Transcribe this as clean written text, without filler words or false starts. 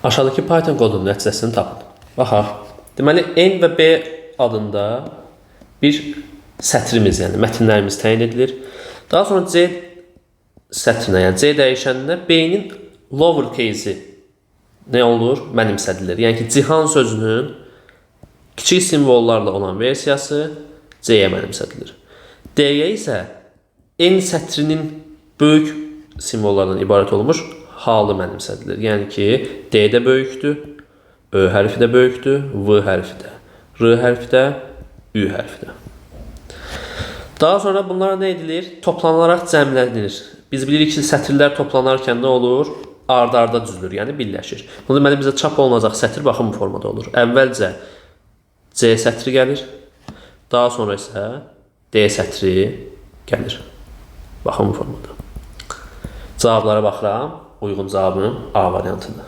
Aşağıdakı Python kodunun nəticəsini tapın. Baxaq. Deməli, N və B adında bir sətrimiz, yəni mətnlərimiz təyin edilir. Daha sonra C sətrinə, yəni C dəyişəninə B-nin lowercase-i nə olur? Mənimsədilir. Yəni ki, Cihan sözünün kiçik simvollarla olan versiyası C-yə mənimsədilir. D-yə isə N sətrinin böyük simvollardan ibarət olmuş halı mənimsədilir. Yəni ki, D də böyükdür, Ö hərfi də böyükdür, V hərfi də, R hərfi də, Ü hərfi də. Daha sonra bunlar nə edilir? Toplanaraq cəmlənir. Biz bilirik ki, sətirlər toplanarkən nə olur? Arda-arda düzülür, yəni birləşir. Bunu deməli, bizə çap olunacaq sətr baxın bu formada olur. Əvvəlcə C sətri gəlir, daha sonra isə D sətri gəlir. Baxın bu formada. Cavablara baxıram. Uyğun cavabım A variantıdır.